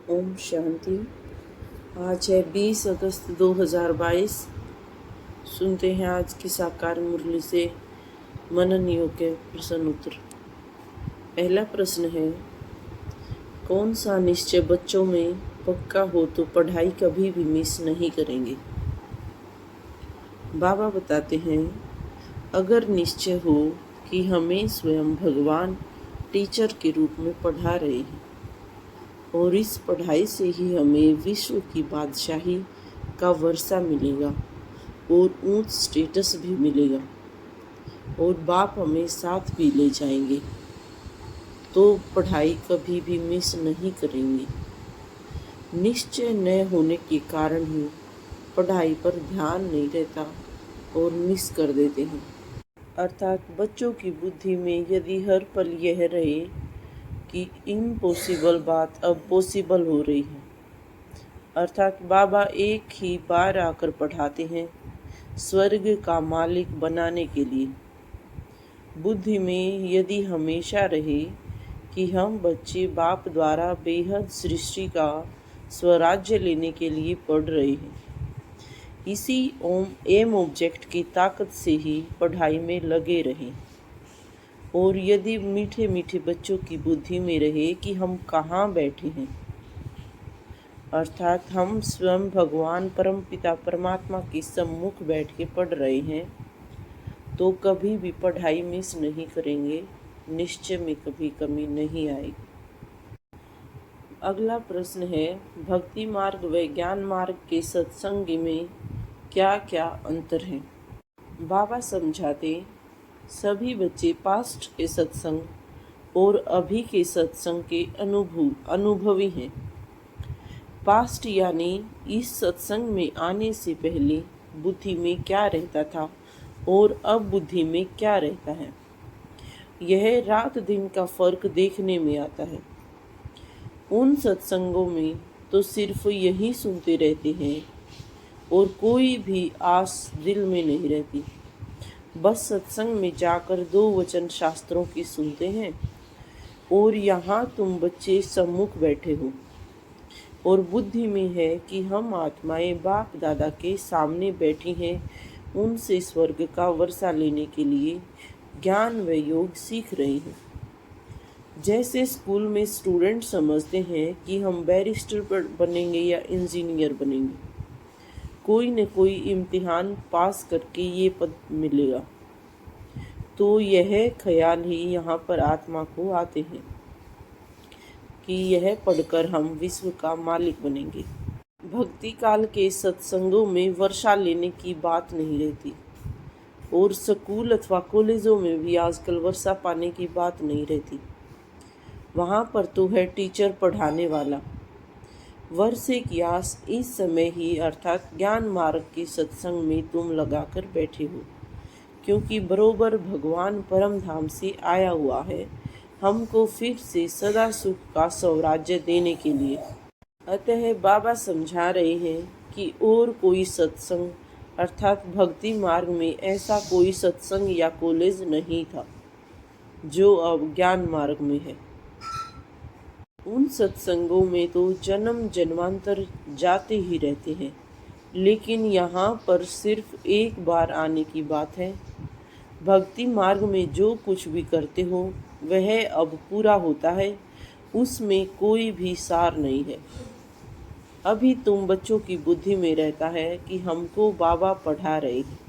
ओम शांति। आज है 20 अगस्त 2022। सुनते हैं आज की साकार मुरली से मनन योग्य प्रश्न उत्तर। पहला प्रश्न है, कौन सा निश्चय बच्चों में पक्का हो तो पढ़ाई कभी भी मिस नहीं करेंगे। बाबा बताते हैं, अगर निश्चय हो कि हमें स्वयं भगवान टीचर के रूप में पढ़ा रहे हैं और इस पढ़ाई से ही हमें विश्व की बादशाही का वर्षा मिलेगा और ऊंच स्टेटस भी मिलेगा और बाप हमें साथ भी ले जाएंगे, तो पढ़ाई कभी भी मिस नहीं करेंगे। निश्चय न होने के कारण ही पढ़ाई पर ध्यान नहीं रहता और मिस कर देते हैं। अर्थात बच्चों की बुद्धि में यदि हर पल यह रहे कि इम्पॉसिबल बात अब पॉसिबल हो रही है, अर्थात बाबा एक ही बार आकर पढ़ाते हैं स्वर्ग का मालिक बनाने के लिए। बुद्धि में यदि हमेशा रहे कि हम बच्चे बाप द्वारा बेहद सृष्टि का स्वराज्य लेने के लिए पढ़ रहे हैं, इसी एम ऑब्जेक्ट की ताकत से ही पढ़ाई में लगे रहें। और यदि मीठे मीठे बच्चों की बुद्धि में रहे कि हम कहाँ बैठे हैं, अर्थात हम स्वयं भगवान परमपिता परमात्मा के सम्मुख बैठ के पढ़ रहे हैं, तो कभी भी पढ़ाई मिस नहीं करेंगे, निश्चय में कभी कमी नहीं आएगी। अगला प्रश्न है, भक्ति मार्ग व ज्ञान मार्ग के सत्संग में क्या क्या अंतर है। बाबा समझाते, सभी बच्चे पास्ट के सत्संग और अभी के सत्संग के अनुभवी हैं। पास्ट यानी इस सत्संग में आने से पहले बुद्धि में क्या रहता था और अब बुद्धि में क्या रहता है, यह रात दिन का फर्क देखने में आता है। उन सत्संगों में तो सिर्फ यही सुनते रहते हैं और कोई भी आस दिल में नहीं रहती। बस सत्संग में जाकर 2 वचन शास्त्रों की सुनते हैं और यहाँ तुम बच्चे सम्मुख बैठे हो और बुद्धि में है कि हम आत्माएं बाप दादा के सामने बैठी हैं, उनसे स्वर्ग का वर्षा लेने के लिए ज्ञान व योग सीख रही हैं। जैसे स्कूल में स्टूडेंट समझते हैं कि हम बैरिस्टर बनेंगे या इंजीनियर बनेंगे, कोई न कोई इम्तिहान पास करके ये पद मिलेगा, तो यह ख्याल ही यहाँ पर आत्मा को आते हैं कि यह पढ़कर हम विश्व का मालिक बनेंगे। भक्ति काल के सत्संगों में वर्षा लेने की बात नहीं रहती और स्कूल अथवा कॉलेजों में भी आजकल वर्षा पाने की बात नहीं रहती। वहाँ पर तो है टीचर पढ़ाने वाला। वर्षे की आस इस समय ही अर्थात ज्ञान मार्ग के सत्संग में तुम लगाकर बैठे हो, क्योंकि बरोबर भगवान परम धाम से आया हुआ है हमको फिर से सदा सुख का स्वराज्य देने के लिए। अतः बाबा समझा रहे हैं कि और कोई सत्संग अर्थात भक्ति मार्ग में ऐसा कोई सत्संग या कॉलेज नहीं था जो अब ज्ञान मार्ग में है। उन सत्संगों में तो जन्म जन्मांतर जाते ही रहते हैं, लेकिन यहाँ पर सिर्फ एक बार आने की बात है। भक्ति मार्ग में जो कुछ भी करते हो वह अब पूरा होता है, उसमें कोई भी सार नहीं है। अभी तुम बच्चों की बुद्धि में रहता है कि हमको बाबा पढ़ा रहे हैं।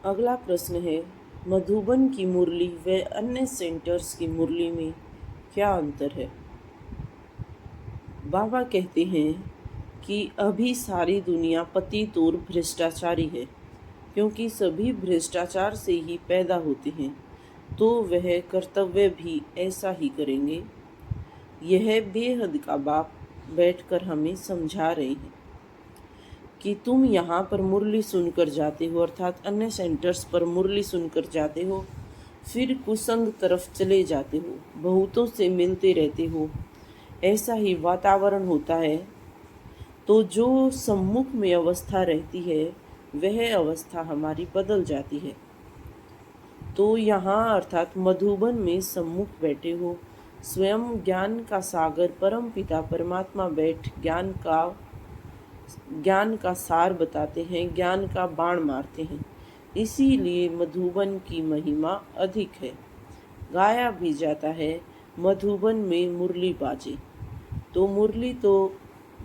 अगला प्रश्न है, मधुबन की मुरली व अन्य सेंटर्स की मुरली में क्या अंतर है। बाबा कहते हैं कि अभी सारी दुनिया पतित और भ्रष्टाचारी है, क्योंकि सभी भ्रष्टाचार से ही पैदा होते हैं, तो वह कर्तव्य भी ऐसा ही करेंगे। यह बेहद का बाप बैठकर हमें समझा रहे हैं कि तुम यहाँ पर मुरली सुनकर जाते हो, अर्थात अन्य सेंटर्स पर मुरली सुनकर जाते हो, फिर कुसंग तरफ चले जाते हो, बहुतों से मिलते रहते हो, ऐसा ही वातावरण होता है, तो जो सम्मुख में अवस्था रहती है वह अवस्था हमारी बदल जाती है। तो यहाँ अर्थात मधुबन में सम्मुख बैठे हो स्वयं ज्ञान का सागर परम पिता परमात्मा बैठ ज्ञान का सार बताते हैं, ज्ञान का बाण मारते हैं। इसीलिए मधुबन की महिमा अधिक है। गाया भी जाता है, मधुबन में मुरली बाजे। तो मुरली तो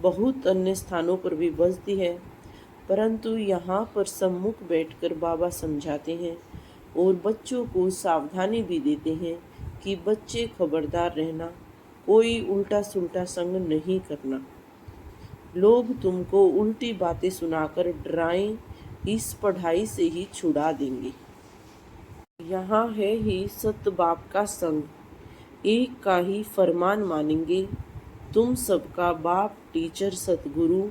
बहुत अन्य स्थानों पर भी बजती है, परंतु यहाँ पर सम्मुख बैठकर बाबा समझाते हैं और बच्चों को सावधानी भी देते हैं कि बच्चे खबरदार रहना, कोई उल्टा सुल्टा संग नहीं करना। लोग तुमको उल्टी बातें सुनाकर डराएं, इस पढ़ाई से ही छुड़ा देंगे। यहाँ है ही सत बाप का संग, एक का ही फरमान मानेंगे। तुम सबका बाप टीचर सतगुरु,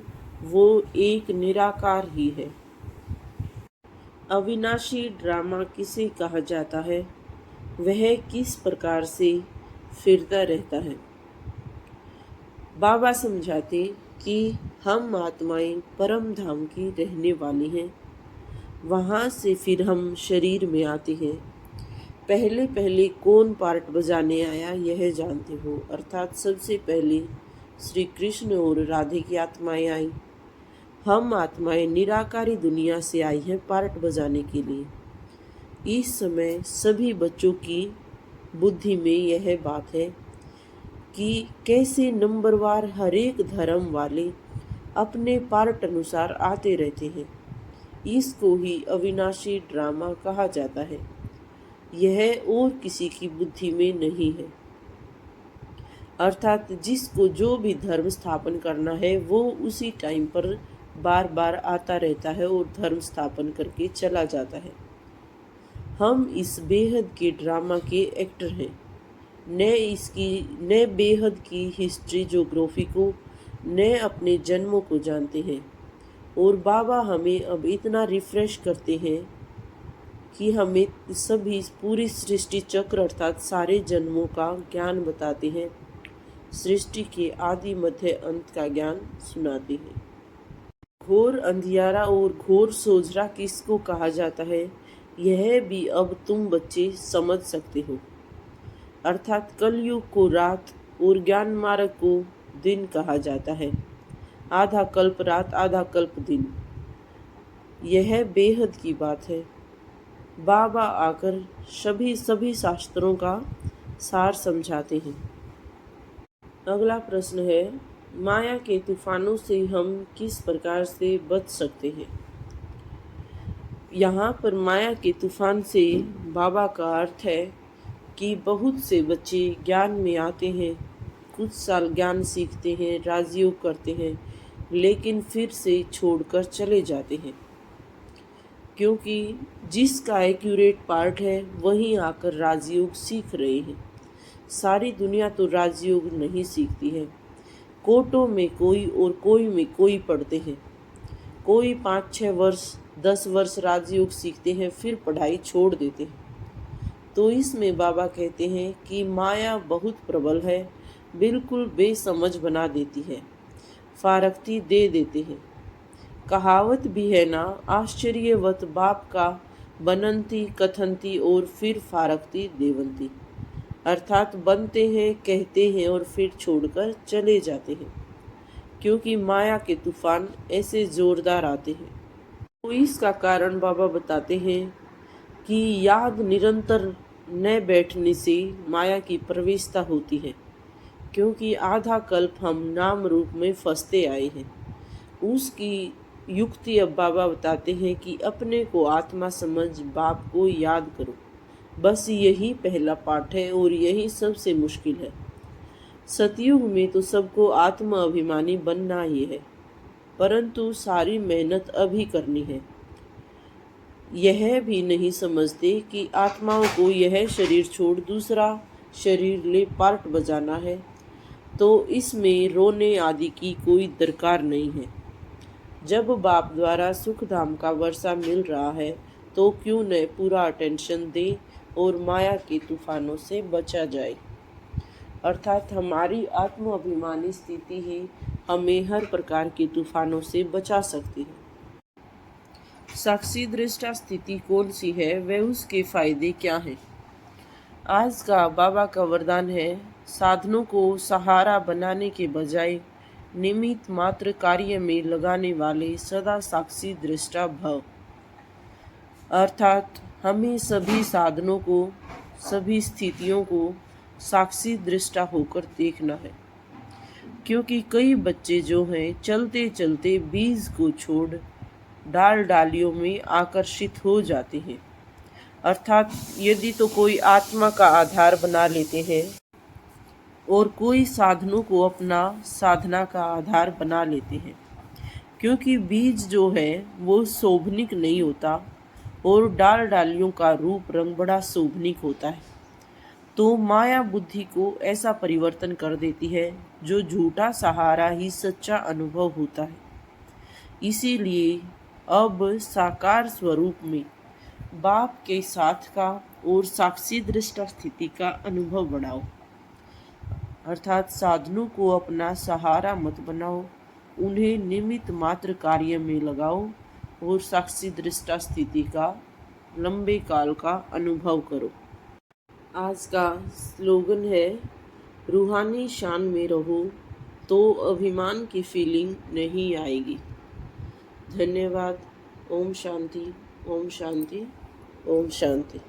वो एक निराकार ही है। अविनाशी ड्रामा किसे कहा जाता है, वह किस प्रकार से फिरता रहता है। बाबा समझाते कि हम आत्माएं परम धाम की रहने वाली हैं। वहाँ से फिर हम शरीर में आते हैं। पहले पहले कौन पार्ट बजाने आया यह जानते हो, अर्थात सबसे पहले श्री कृष्ण और राधे की आत्माएं आई। हम आत्माएं निराकारी दुनिया से आई हैं पार्ट बजाने के लिए। इस समय सभी बच्चों की बुद्धि में यह बात है कि कैसे नंबरवार हर एक धर्म वाले अपने पार्ट अनुसार आते रहते हैं। इसको ही अविनाशी ड्रामा कहा जाता है। यह और किसी की बुद्धि में नहीं है, अर्थात जिसको जो भी धर्म स्थापन करना है वो उसी टाइम पर बार बार आता रहता है और धर्म स्थापन करके चला जाता है। हम इस बेहद के ड्रामा के एक्टर हैं। न बेहद की हिस्ट्री ज्योग्राफी को, न अपने जन्मों को जानते हैं। और बाबा हमें अब इतना रिफ्रेश करते हैं कि हमें सभी पूरी सृष्टि चक्र अर्थात सारे जन्मों का ज्ञान बताते हैं। सृष्टि के आदि मध्य अंत का ज्ञान सुनाते हैं। घोर अंधियारा और घोर सोझरा किसको कहा जाता है, यह भी अब तुम बच्चे समझ सकते हो। अर्थात कलयुग को रात और ज्ञान मार्ग को दिन कहा जाता है। आधा कल्प रात, आधा कल्प दिन। यह बेहद की बात है। बाबा आकर सभी शास्त्रों का सार समझाते हैं। अगला प्रश्न है, माया के तूफानों से हम किस प्रकार से बच सकते हैं। यहाँ पर माया के तूफान से बाबा का अर्थ है कि बहुत से बच्चे ज्ञान में आते हैं, कुछ साल ज्ञान सीखते हैं, राजयोग करते हैं, लेकिन फिर से छोड़कर चले जाते हैं, क्योंकि जिसका एक्यूरेट पार्ट है वहीं आकर राजयोग सीख रहे हैं। सारी दुनिया तो राजयोग नहीं सीखती है। कोटों में कोई और कोई में कोई पढ़ते हैं। कोई 5-6 वर्ष 10 वर्ष राजयोग सीखते हैं, फिर पढ़ाई छोड़ देते हैं। तो इसमें बाबा कहते हैं कि माया बहुत प्रबल है, बिल्कुल बेसमझ बना देती है, फारक्ती दे देते हैं। कहावत भी है ना, आश्चर्यवत बाप का बनंती कथंती और फिर फारक्ती देवंती। अर्थात बनते हैं, कहते हैं और फिर छोड़कर चले जाते हैं, क्योंकि माया के तूफान ऐसे जोरदार आते हैं। तो इसका कारण बाबा बताते हैं कि याद निरंतर न बैठने से माया की प्रवेशता होती है, क्योंकि आधा कल्प हम नाम रूप में फंसते आए हैं। उसकी युक्ति अब बाबा बताते हैं कि अपने को आत्मा समझ बाप को याद करो। बस यही पहला पाठ है और यही सबसे मुश्किल है। सतयुग में तो सबको आत्मा अभिमानी बनना ही है, परंतु सारी मेहनत अभी करनी है। यह भी नहीं समझते कि आत्माओं को यह शरीर छोड़ दूसरा शरीर ले पार्ट बजाना है, तो इसमें रोने आदि की कोई दरकार नहीं है। जब बाप द्वारा सुख धाम का वर्षा मिल रहा है तो क्यों न पूरा अटेंशन दे और माया के तूफानों से बचा जाए। अर्थात हमारी आत्म अभिमानी स्थिति ही हमें हर प्रकार के तूफानों से बचा सकती है। साक्षी दृष्टा स्थिति कौन सी है, वह उसके फायदे क्या हैं। आज का बाबा का वरदान है साधनों को सहारा बनाने के बजाय निमित्त मात्र कार्य में लगाने वाले सदा साक्षी दृष्टा भव। अर्थात हमें सभी साधनों को, सभी स्थितियों को साक्षी दृष्टा होकर देखना है, क्योंकि कई बच्चे जो हैं चलते चलते बीज को छोड़ डाल डालियों में आकर्षित हो जाते हैं। अर्थात यदि तो कोई आत्मा का आधार बना लेते हैं और कोई साधनों को अपना साधना का आधार बना लेते हैं, क्योंकि बीज जो है वो शोभनिक नहीं होता और डाल डालियों का रूप रंग बड़ा शोभनिक होता है। तो माया बुद्धि को ऐसा परिवर्तन कर देती है जो झूठा सहारा ही सच्चा अनुभव होता है। इसीलिए अब साकार स्वरूप में बाप के साथ का और साक्षी दृष्टा स्थिति का अनुभव बढ़ाओ। अर्थात साधनों को अपना सहारा मत बनाओ, उन्हें निमित्त मात्र कार्य में लगाओ और साक्षी दृष्टा स्थिति का लंबे काल का अनुभव करो। आज का स्लोगन है, रूहानी शान में रहो तो अभिमान की फीलिंग नहीं आएगी। धन्यवाद। ओम शांति, ओम शांति, ओम शांति।